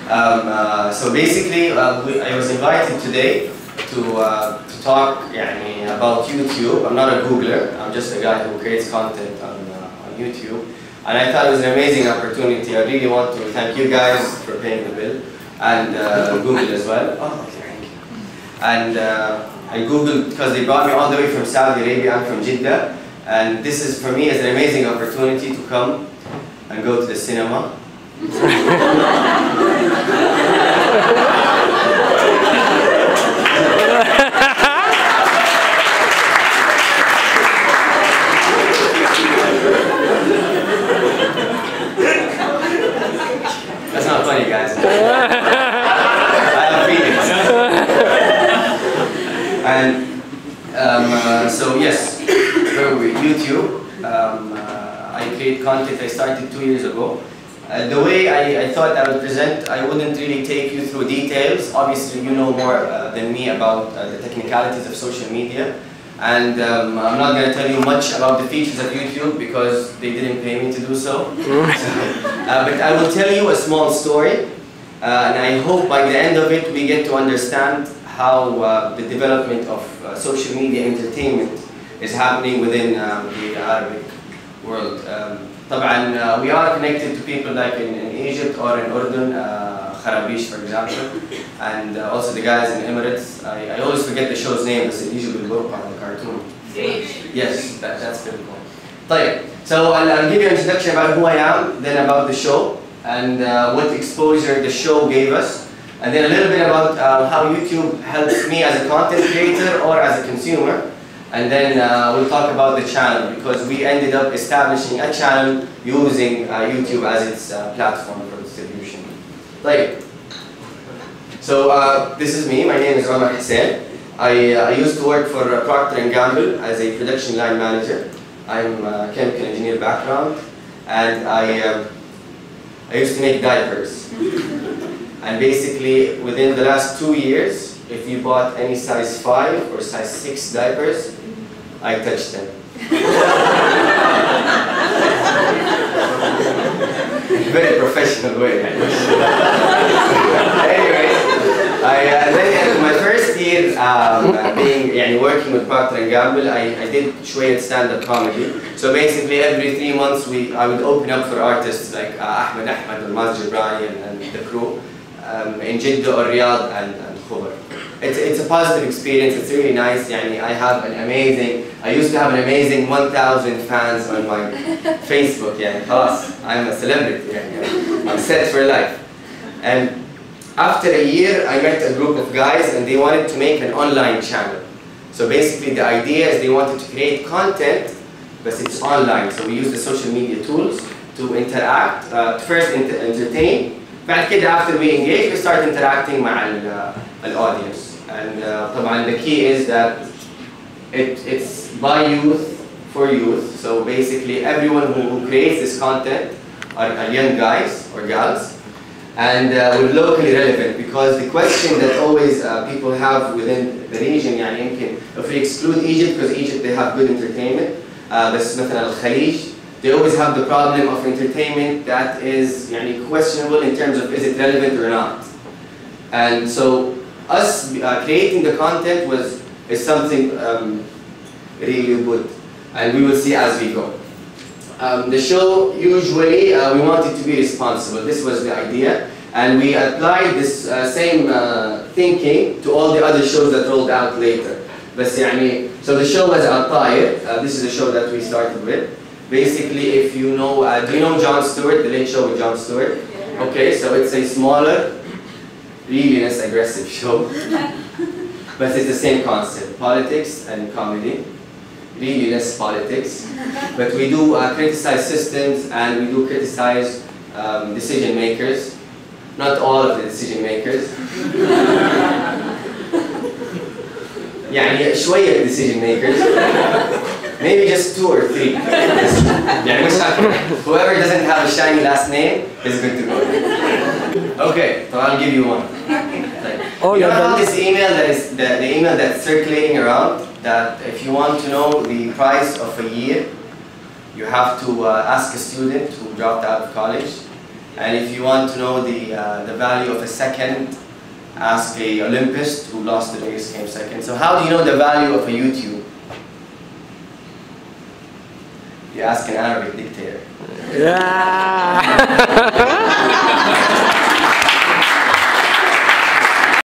So basically, I was invited today to talk about YouTube. I'm not a Googler. I'm just a guy who creates content on YouTube. And I thought it was an amazing opportunity. I really want to thank you guys for paying the bill, and Google as well. Oh, okay, thank you. And I Googled because they brought me all the way from Saudi Arabia. I'm from Jeddah. And this is, for me, is an amazing opportunity to come and go to the cinema. That's not funny, guys. I have feelings. And so yes, YouTube. I create content. I started 2 years ago. The way I thought I would present, I wouldn't really take you through details. Obviously, you know more than me about the technicalities of social media. And I'm not going to tell you much about the features of YouTube because they didn't pay me to do so. But I will tell you a small story. And I hope by the end of it we get to understand how the development of social media entertainment is happening within the Arabic world. طبعا we are connected to people like in Egypt or in Urdun, Kharabish for example, and also the guys in Emirates. I always forget the show's name, but it's usually on the cartoon. Yes, that's pretty cool. طيب, so I'll give you an introduction about who I am, then about the show, and what exposure the show gave us, and then a little bit about how YouTube helps me as a content creator or as a consumer. And then we'll talk about the channel because we ended up establishing a channel using YouTube as its platform for distribution. Like, so this is me. My name is Hussein. I used to work for Procter & Gamble as a production line manager. I'm a chemical engineer background, and I used to make diapers. And basically, within the last 2 years, if you bought any size 5 or size 6 diapers, I touched them. Very professional way. Anyway, then my first year working with Procter & Gamble, I did شوية stand-up comedy. So basically every 3 months I would open up for artists like Ahmed and Maz Jibrani and the crew in Jeddah or Riyadh and Khobar. It's a positive experience. It's really nice. I used to have an amazing 1,000 fans on my Facebook. I'm a celebrity. I'm set for life. And after a year, I met a group of guys, and they wanted to make an online channel. So basically, the idea is they wanted to create content, but it's online. So we use the social media tools to interact. First, entertain. بعد كده, after we engage, we start interacting مع audience. And طبعا the key is that it's by youth for youth. So basically everyone who creates this content are young guys or gals, and we're locally relevant, because the question that always people have within the region, if we exclude Egypt, because Egypt they have good entertainment, بس مثلا الخليج, they always have the problem of entertainment that is questionable in terms of is it relevant or not. And so us creating the content is something really good, and we will see as we go. The show, usually we want it to be responsible. This was the idea, and we applied this same thinking to all the other shows that rolled out later. So the show was الطاير. This is the show that we started with. Basically, if you know, do you know Jon Stewart, the Late Show with Jon Stewart? Yeah. Okay, so it's a smaller, really less aggressive show, but it's the same concept: politics and comedy. Really less politics, but we do criticize systems, and we do criticize decision makers. Not all of the decision makers. شوية decision makers. Maybe just 2 or 3. Whoever doesn't have a shiny last name is good to go. Okay, so I'll give you one. You know how this email that is the email that's circulating around, that if you want to know the price of a year, you have to ask a student who dropped out of college. And if you want to know the value of a second, ask a Olympist who lost the race, came second. So how do you know the value of a YouTube? You ask an Arabic dictator. Yeah.